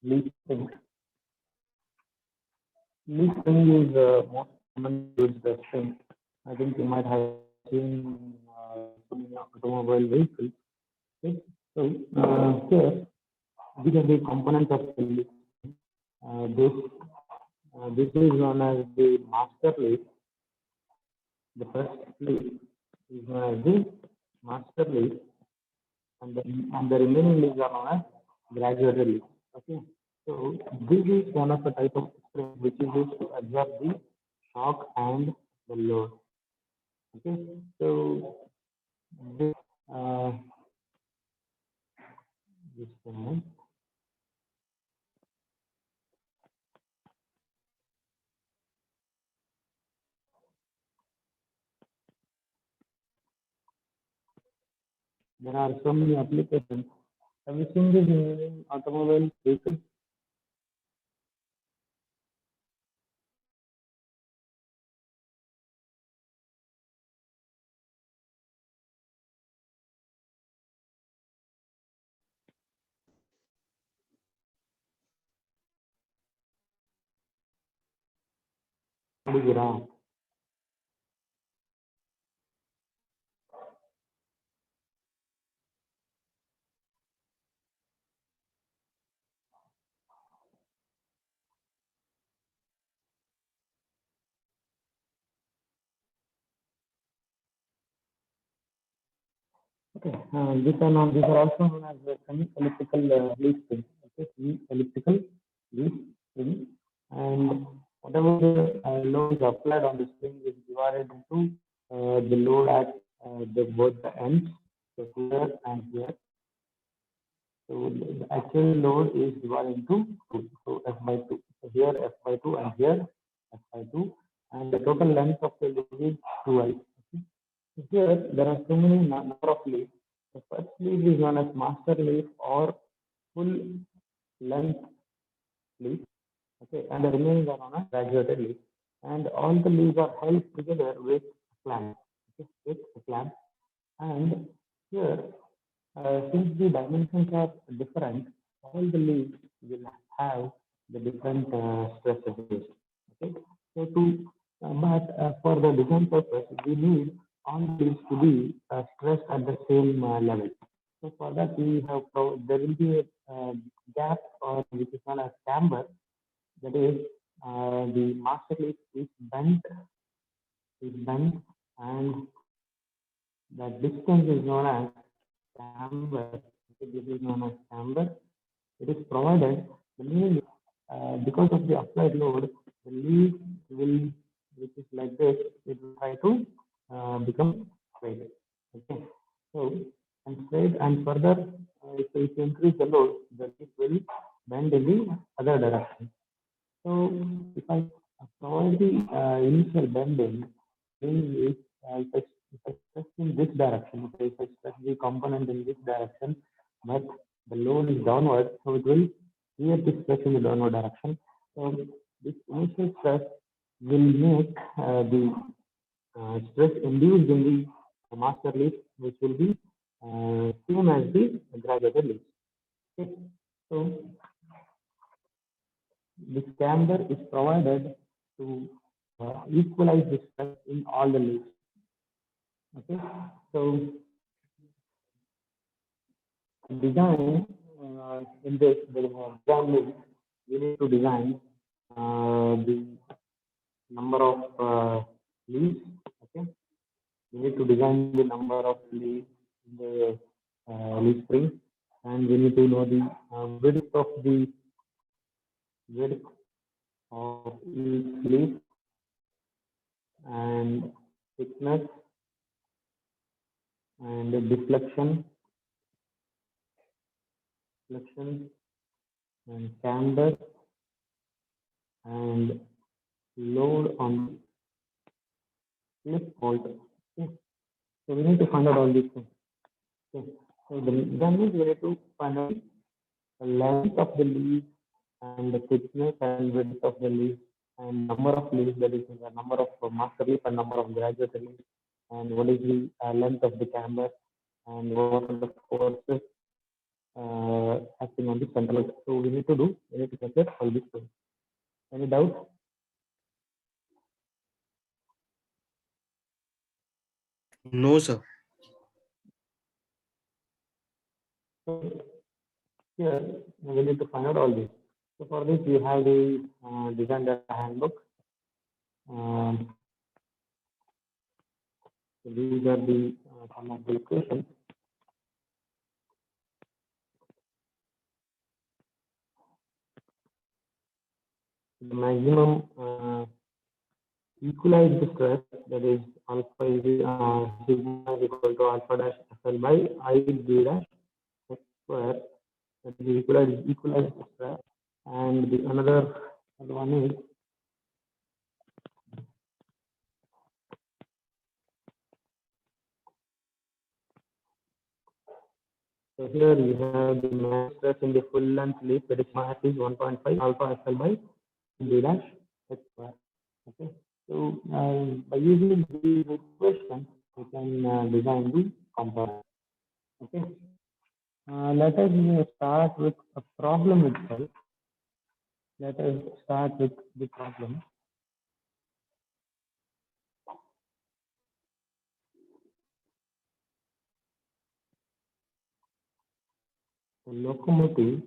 leaf spring. Leaf spring is most commonly used spring. I think you might have seen in automobile vehicles. Okay. So here these are the components of the leaf. This is known as the master leaf. The first leaf is known as the master leaf, and the remaining leaves are known as graduated leaves. Okay. So this is one of the type of spring which is used to absorb the shock and the load. Okay. So this this one. There are so many applications. Have you seen this in automobile vehicles? ನೋಡಿದ್ದೀರಾ? Okay. These are also known as the semi-elliptical leaf springs. Okay. Semi-elliptical leaf spring, and whatever the load is applied on the spring is divided into the load at both the ends, so here and here. So the actual load is divided into two. So F by 2. So here F by 2 and here F by 2, and the total length of the leaf is 2L. Okay. So here there are so many number of leaves. The first leaf is known as master leaf or full length leaf. Okay, and the remaining are known as graduated leaf. And all the leaves are held together with a clamp. Okay, with a clamp. And here, since the dimensions are different, all the leaves will have the different stresses. Okay, so for the design purpose, we need all the leaves to be stressed at the same level. So for that, there will be a gap, or which is known as camber. That is, the master leaf is bent, and the distance is known as camber. This is known as camber. It is provided the leaf, because of the applied load, the leaf will, which is like this, it will try to become straight. Okay. So and straight, and further, if you increase the load, the leaf will bend in the other direction. So if I provide the initial bending, if I stress in this direction, okay, if I stress the component in this direction, but the load is downward, so it will create this stress in the downward direction. So this initial stress will make the stress induced in the master leaf, which will be same as the graduated leaf. Okay. So this camber is provided to equalize the stress in all the leaves. Okay, so design in this design leaf, we need to design the number of leaves. Okay, we need to design the number of leaves in the leaf spring, and we need to know the width of each leaf, and thickness, and deflection, and camber, and load on slip bolt. Okay. So we need to find out all these things. Okay. So then we need to find out the length of the leaf, and the thickness and width of the leaf, and number of leaves, that is the number of master leaf and number of graduate leaf, and what is the length of the camber, and what are the forces acting on the central. So we need to calculate all these things. Any doubt? No, sir. So here we need to find out all this. So for this we have the design data handbook. So these are the some of the equations. The maximum equalized stress, that is alpha is sigma is equal to alpha dash FL by I B dash X square, that is equalized stress. And the another one is so here you have the mass stress in the full length leaf, that is mass is 1.5 alpha FL by B dash X square. Okay. So by using these equations, we can design the component. Okay. Let us start with a problem itself. Let us start with the problem. The locomotive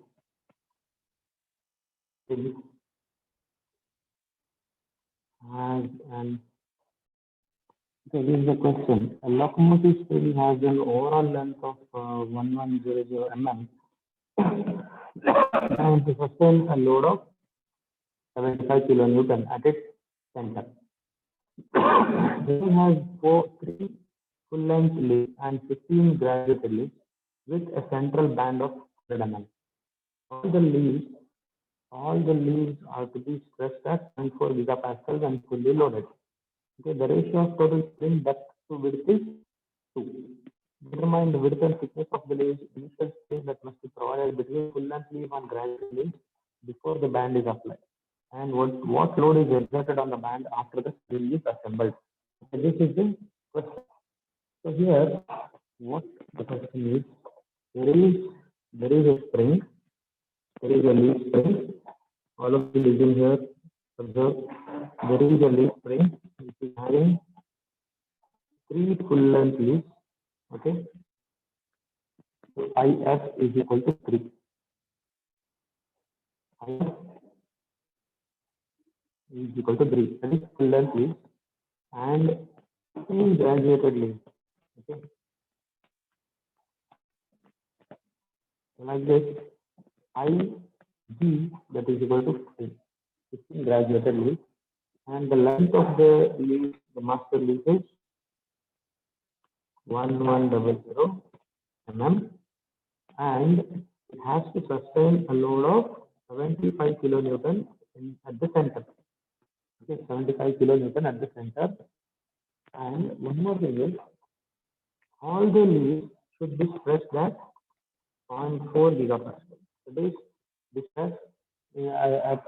has an, okay, this is the question. A locomotive still has an overall length of 1100 mm and to sustain a load of 75 kilonewton at its center. It has three full-length leads and 15 graduated leads with a central band of 100 mm. All the leads are to be stressed at 0.4 gigapascals and fully loaded. Okay, the ratio of total spring depth to width is 2. Determine the width and thickness of the leads, initial space that must be provided between full-length lead and graduated leads before the band is applied. And what load is exerted on the band after the spring is assembled. Okay, this is the question. So here, what the question is, there is a spring, there is a lead spring. All of you listen here. Observe. There is a lead spring which is having 3 full-length leads. Okay. So IF is equal to 3. IF is equal to 3. That is full-length leads and 15 graduated leads. Okay. So like this, IG, that is equal to 15 graduated leads, and the length of the lead, the master lead is 1100 mm, and it has to sustain a load of 75 kilonewton at the center. Okay, 75 kilonewton at the center. And one more thing is, all the leads should be stressed at 0.4 gigapascal. So this stress at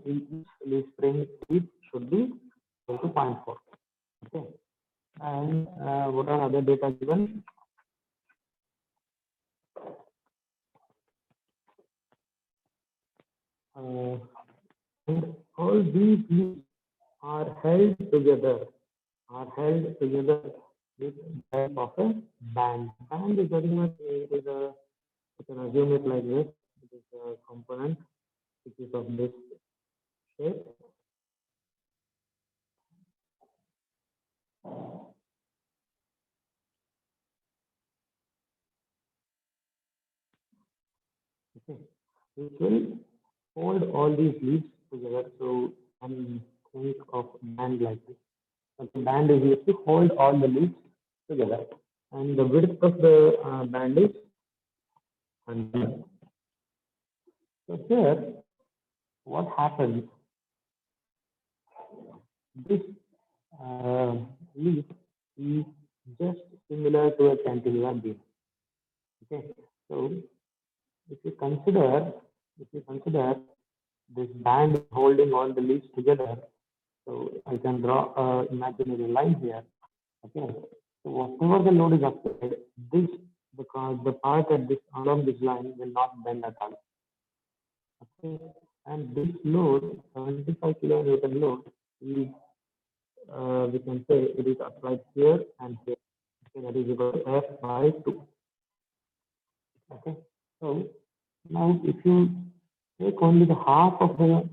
each lead spring lead should be equal to 0.4. Okay. And what are other data given? And all these leads are held together with the help of a band. Band is very much, it is a, you can assume it like this. It is a component which is of this shape. Okay. It will hold all these leads together. So I'm think of band like this. So the band is used to hold all the leads together, and the width of the band is 100. So here, what happens? This lead is just similar to a cantilever beam. Okay, so if you consider this band holding all the leads together, so I can draw an imaginary line here. Okay, so whatever the load is applied, the part at this along this line will not bend at all. Okay. And this load, 75 kilonewton load, is we can say it is applied here and here. Okay, that is equal to F by 2. Okay. So now if you take only the half of the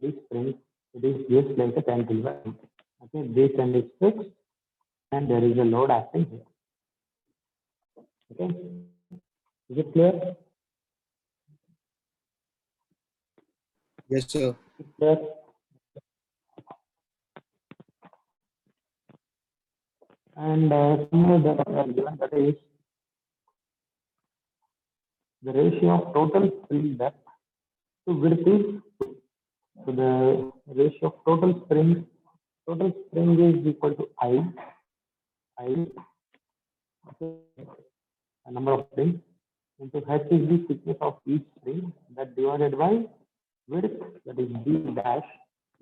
this spring, it is just like a 10 kilowatt. Okay, this end is fixed and there is a load acting here. Okay, is it clear? Yes, sir. It's clear. And somewhere given that is the ratio of total spring depth to width is so the ratio of total spring is equal to I okay, a number of springs into H is the thickness of each spring that divided by width, that is D dash,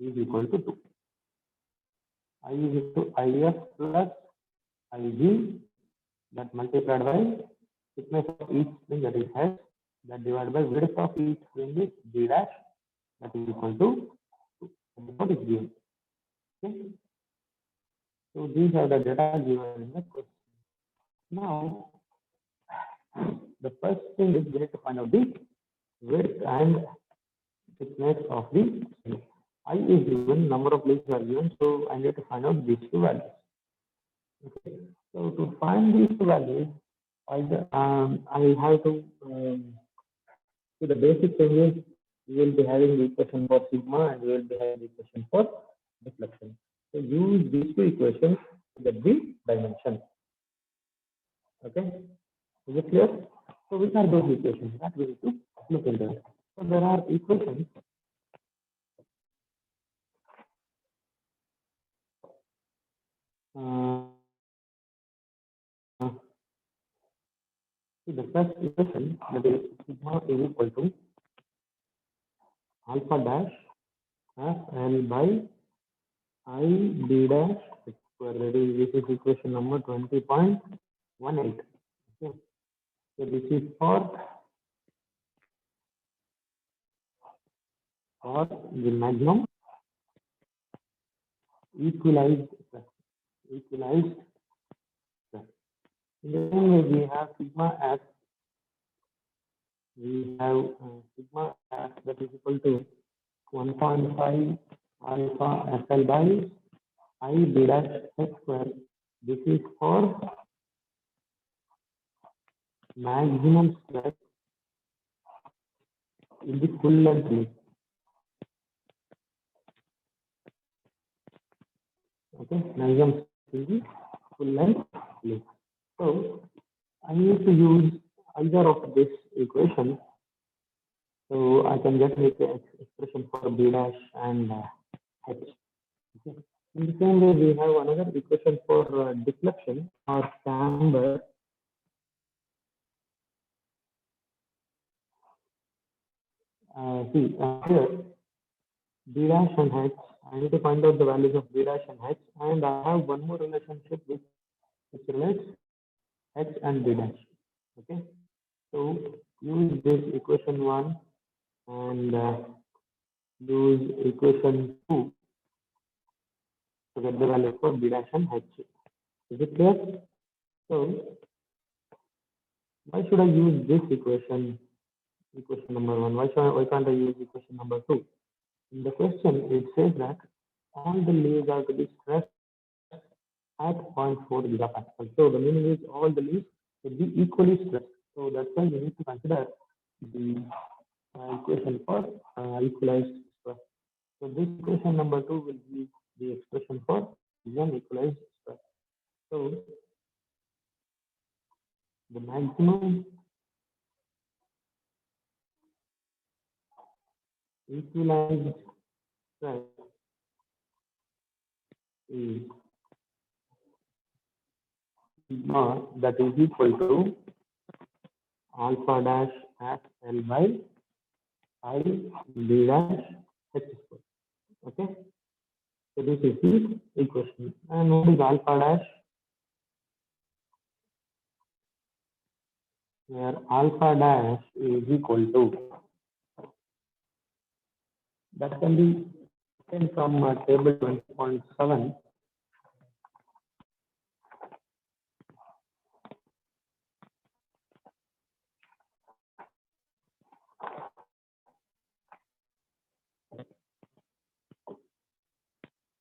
is equal to 2. I is equal to IF plus IG that multiplied by thickness of each spring, that is H, that divided by width of each spring is D dash, that is equal to 2. That is what is given. Okay. So these are the data given in the question. Now, the first thing is we need to find out the width and thickness of the string. I is given, number of leaves are given, so I need to find out these two values. Okay. So to find these two values, I have to so the basic thing is we will be having the equation for sigma and we will be having the equation for deflection. So use these two equations to get the dimension. Okay, is it clear? So which are those equations that we need to look into it? So there are equations. The first equation, that is sigma is equal to alpha dash f L by I d dash x square. This is equation number 20.18. Okay. So this is for the maximum equalized stress. In the same way, we have sigma f. We have sigma f that is equal to 1.5 alpha FL by I d dash x square. This is for maximum stress in the full length loop. Okay, maximum stress in the full length loop. So I need to use either of this equation. So I can get make an expression for B dash and H. Okay. In the same way, we have another equation for deflection or camber. Here B dash and H. I need to find out the values of B dash and H, and I have one more relationship which relates H and B dash. Okay, so use this equation 1 and use equation 2 to get the value for B dash and H. Is it clear? So why should I use this equation number 1? Why can't I use equation number 2? In the question, it says that all the leaves are to be stressed at 0.4 gigapascal. So the meaning is all the leaves will be equally stressed. So that's why we need to consider the equation for equalized stress. So this equation number 2 will be the expression for equalized stress. So the maximum equalized stress is sigma that is equal to alpha dash f L by I d dash h square. Okay, so this is the equation. And what is alpha dash? Where alpha dash is equal to That can be taken from table 20.7.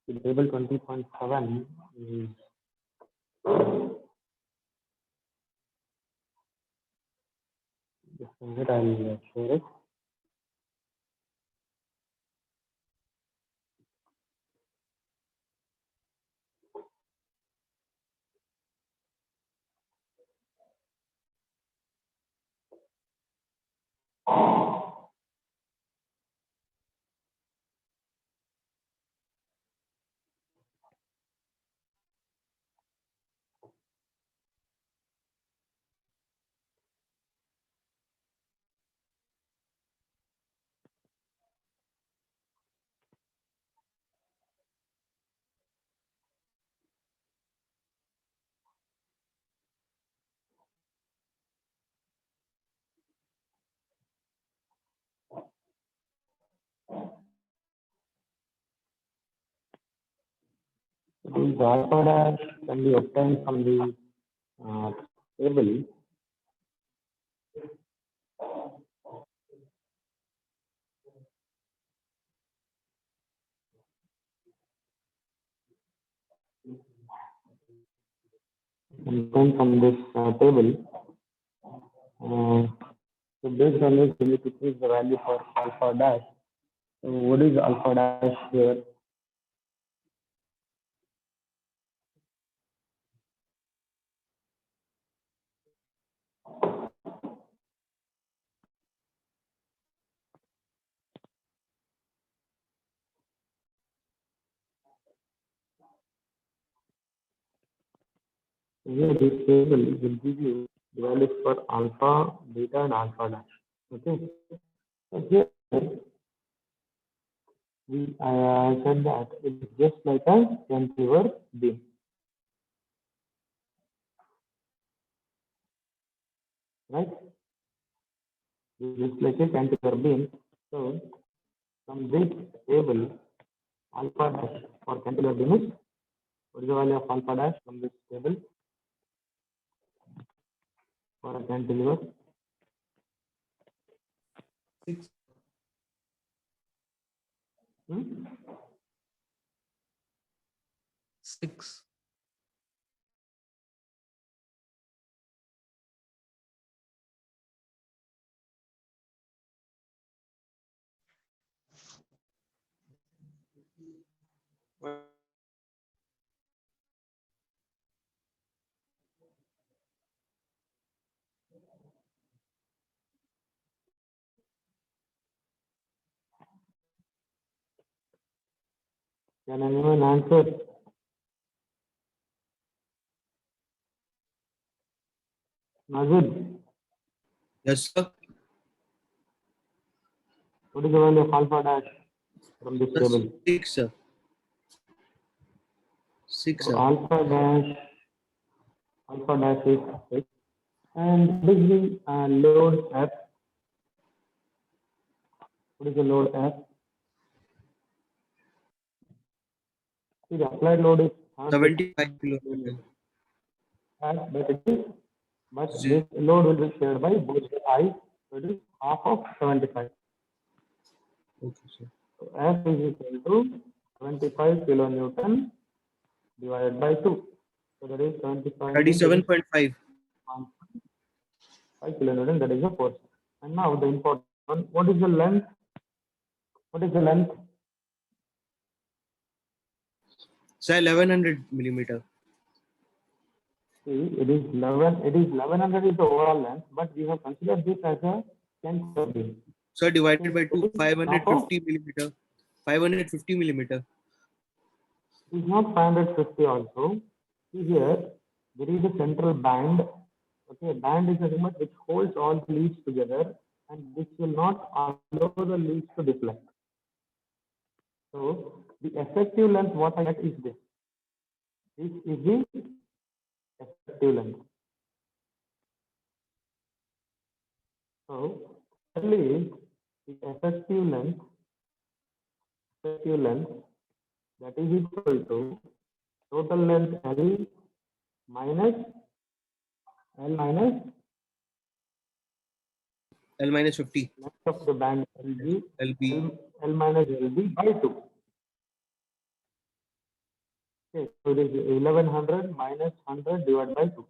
The table 20.7 is just a minute, I'll share it. The alpha dash can be obtained from the table. Obtained from this table. So based on this, we need to choose the value for alpha dash. So what is alpha dash here? Here this table will give you the values for alpha, beta, and alpha dash. Okay. So here we said that it is just like a cantilever beam. Right? It is just like a cantilever beam. So from this table, alpha dash for cantilever beam is, what is the value of alpha dash from this table for a cantilever? 6. Hmm? 6. Can anyone answer? Nazir, Yes, sir. what is the value of alpha dash from this That's table? 6, sir. 6, So sir. alpha dash is 6. And what is the load F? What is the load F? See, the applied load is 75 kilometers. but Zero. this load will be shared by both the eyes. So it is half of 75. Okay, sir. So F is equal to 75 kilonewton divided by 2. So that is 75 into 37.5. 5 kilonewton, that is the force. And now the important one, what is the length? What is the length? Sir, 1100 millimeter. See, it is 1100 is the overall length, but we have considered this as a cantilever beam. Sir, divided by 2, It is half of, 550 millimeter. 550 millimeter. it is not 550 also. See here, there is a central band. Okay, band is a remote which holds all the leads together, and this will not allow the leads to deflect. So the effective length what I get is this. This is the effective length. So, early the effective length effective length, that is equal to total length L minus L minus 50. length of the band LB LB. L minus LB by 2. Okay, so it is 1100 minus 100 divided by 2.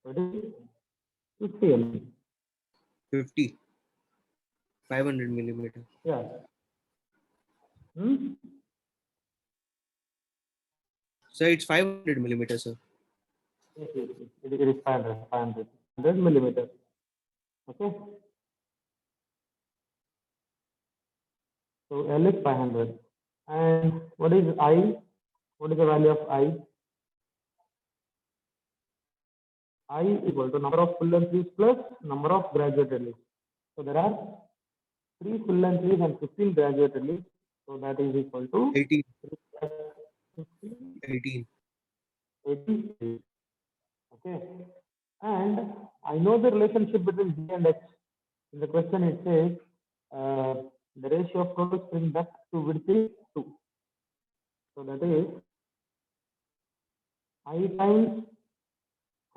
So it is 50 LB. 50. 500 millimeter. Yeah. Sir, it's 500 millimeter, sir. Yes, it is 500 millimeter. Okay. So L is 500. And what is I? What is the value of I? I is equal to number of full length leaves plus number of graduated leaves. So there are 3 full length leaves and 15 graduated leaves. So that is equal to 18. 15, 18. 80. Okay. And I know the relationship between B and H. In the question it says the ratio of total spring depth to width is 2. So that is I times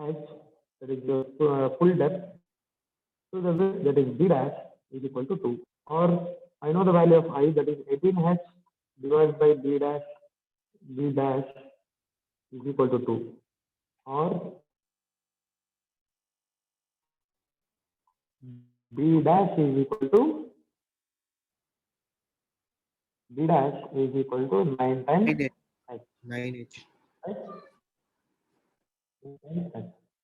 H, that is the full depth, to the width, that is B dash, is equal to 2. Or I know the value of I, that is 18H divided by B dash is equal to 2. Or B dash is equal to 9 times 9H. H. 9H. Right?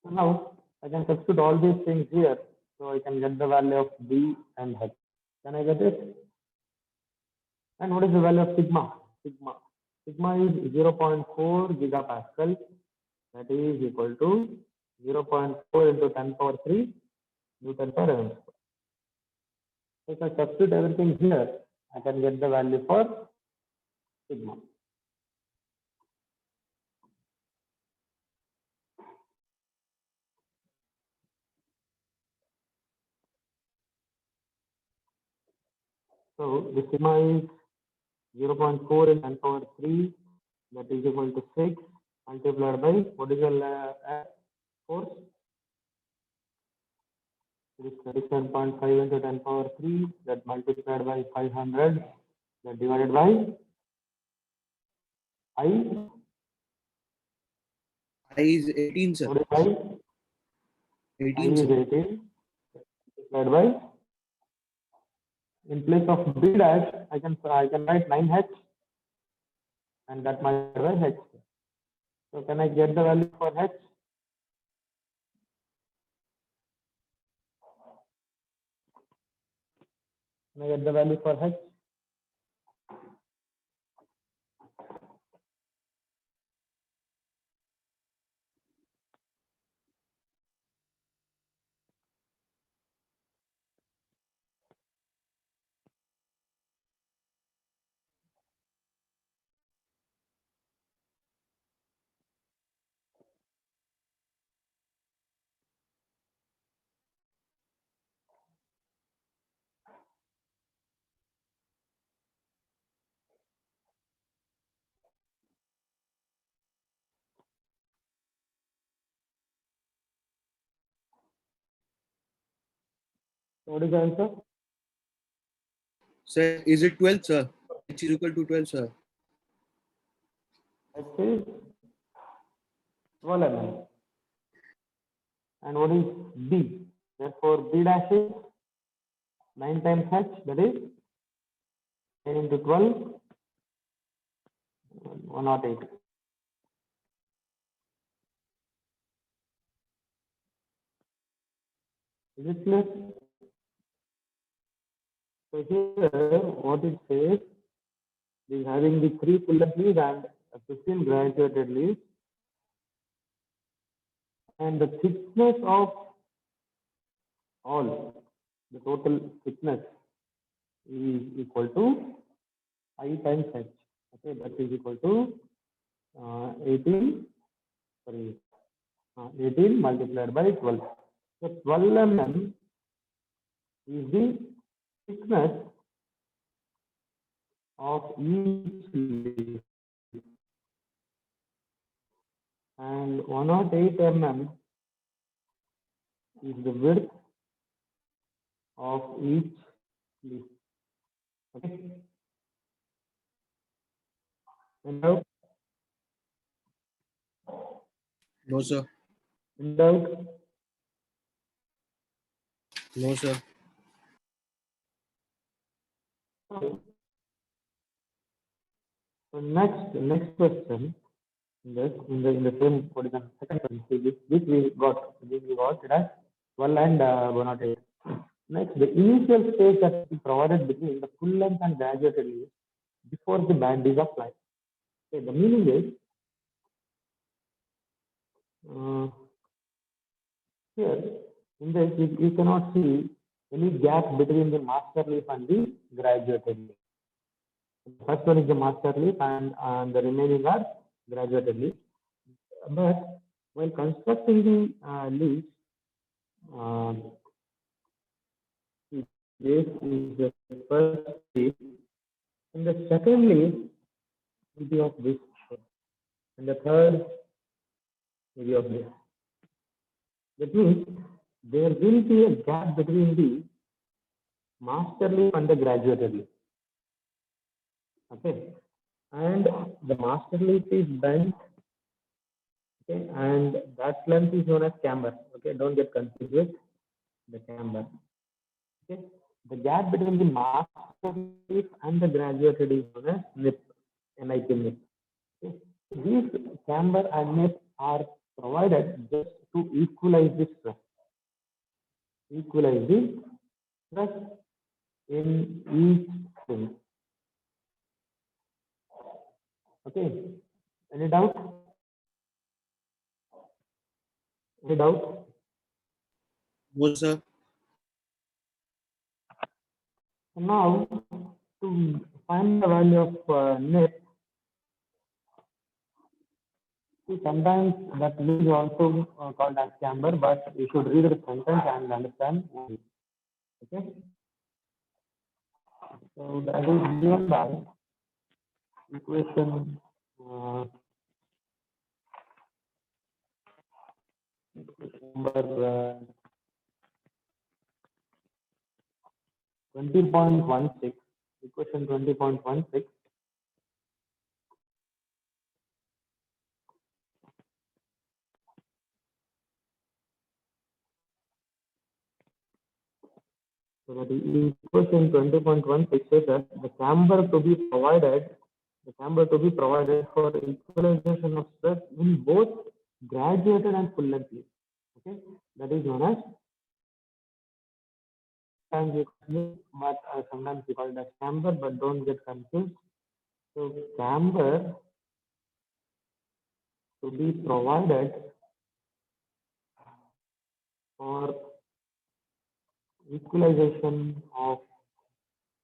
So now I can substitute all these things here, so I can get the value of B and H. Can I get it? And what is the value of sigma? Sigma is 0.4 gigapascal. That is equal to 0.4 into 10 power 3 Newton per mm square. So if I substitute everything here, I can get the value for sigma. So the sigma is 0.4 in 10 power 3, that is equal to 6 multiplied by what is the force? It is 37.5 into 10 power 3, that multiplied by 500, that divided by I. I is 18, sir. What is I? I 18, is sir. 18 multiplied by, in place of B dash, I can write 9H and that multiplied by H. So can I get the value for H? Can I get the value for H? So what is the answer? Sir, is it 12, sir? H is equal to 12, sir. H is 12 mm. And what is B? Therefore, B dash is 9 times H, that is 10 into 12, 108. Is it clear? So here, what it says is having the 3 full length leaves and 15 graduated leaves, and the thickness of all, the total thickness is equal to I times H. Okay, that is equal to 18 multiplied by 12. So 12 mm is the thickness of each leaf, and 108 mm is the width of each leaf. Okay. In doubt? No, sir. In doubt? No, sir. So next question. Yes, in the same what is the second one? See, this we got it as 12 and 108. Next, the initial stage that is provided between the full length and graduated leaf before the band is applied. Okay, the meaning is here in this you cannot see any gap between the master leaf and the graduated leaf. The first one is the master leaf and the remaining are graduated leaf. But while constructing the leaves, this is the first leaf, and the second leaf will be of this shape, and the third will be of this. That means there will be a gap between the master leaf and the graduated leaf. Okay, and the master leaf is bent. Okay, and that length is known as camber. Okay, don't get confused with the camber. Okay, the gap between the master leaf and the graduated is known as nip, NIP nip. Okay, these camber and nip are provided just to equalize the stress. Equalize the stress in each string. Okay, any doubt? Any doubt? No, sir. Now, to find the value of nip, sometimes that is also called as camber, but you should read the sentence and understand. Okay, so that is given by equation number 20.16. Equation 20.16. So that is equation 20.16 says that the camber to be provided for equalization of stress in both graduated and full length leaf. Okay, that is known as but sometimes we call it as camber, but don't get confused. So camber to be provided for equalization of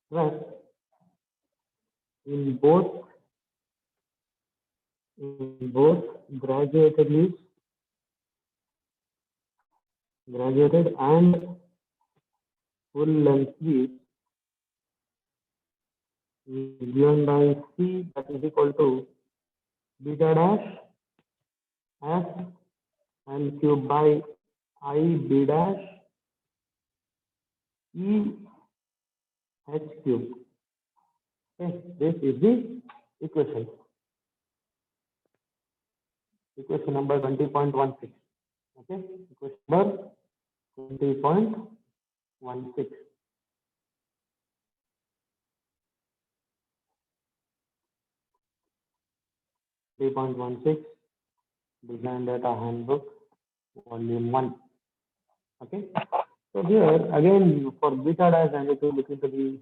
stress in both graduated leaves, graduated and full length leaves is given by C, that is equal to beta dash F L cube by I B dash E H cube. Okay, this is the equation. Equation number 20.16. Okay, equation number 20.16. 3.16 Design Data Handbook, Volume 1. Okay. So here again for beta dash I need to look into the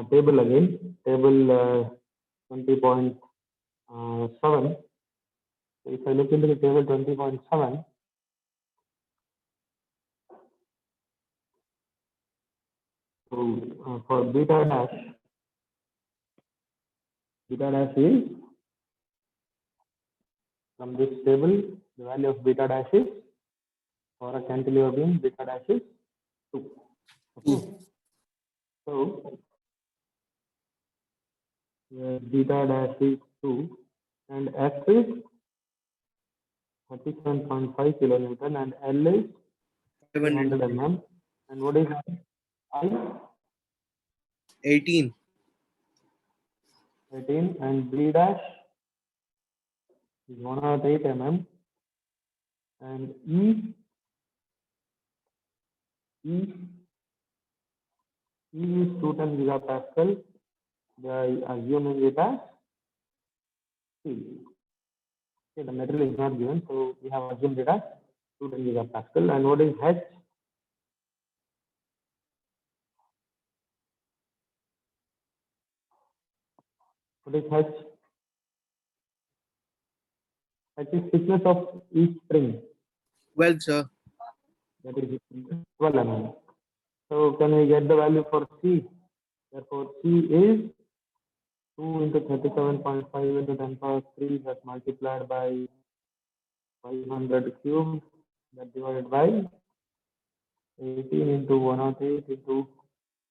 table again. Table 20.7. So if I look into the table 20.7, so for beta dash is from this table, the value of beta dash is for a cantilever beam, beta dash is 2. Okay. So where beta dash is 2 and F is 37.5 kilonewton and L is 500 300 mm. And what is I? 18. 18 and B dash is 108 mm and E is 210 gigapascal. They are assuming it as steel. Okay, the material is not given, so we have assumed it as 210 gigapascal. And what is H? What is H? H is thickness of each spring. Well, sir. That is 12 mm. So can we get the value for C? Therefore, C is 2 into 37.5 into 10 power 3 that multiplied by 500 cubed that divided by 18 into 108 into,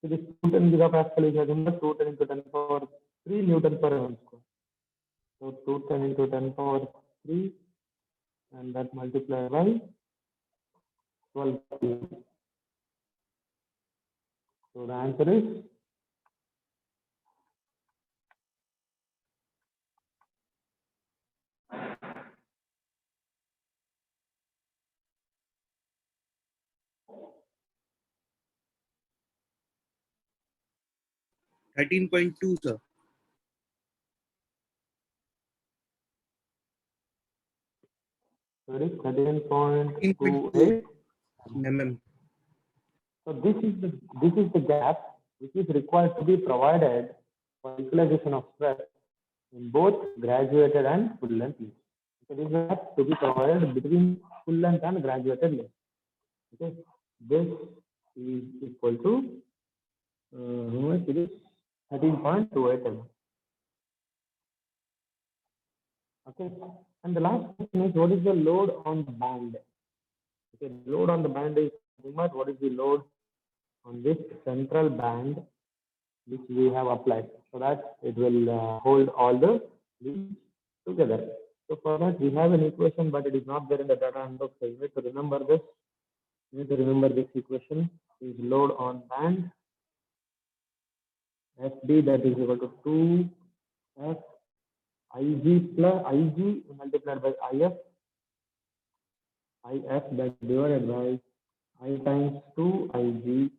so this 210 gigapascal is nothing but 210 into 10 power 3 Newton per mm square. So 210 into 10 power 3 and that multiplied by 12 cubed. So the answer is 13.2, sir. sorry 13.28. 13.2 mm. So this is the gap which is required to be provided for equalization of stress in both graduated and full length list. So this gap to be provided between full length and graduated list. Okay, this is equal to how much it is 13.28 mm. Okay, and the last question is what is the load on the band? Okay, load on the band is what is the load on this central band which we have applied so that it will hold all the leads together. So for that we have an equation, but it is not there in the data handbook. So you need to remember this. You need to remember this equation is load on band FD that is equal to 2F IG plus IG multiplied by IF that divided by I times 2 IG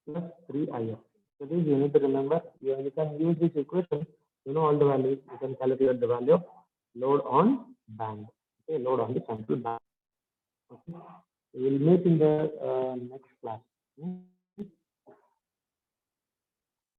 plus 3 IF. So this you need to remember. You can use this equation. You know all the values. You can calculate the value of load on band. Okay, load on the central band. Okay. We will meet in the next class.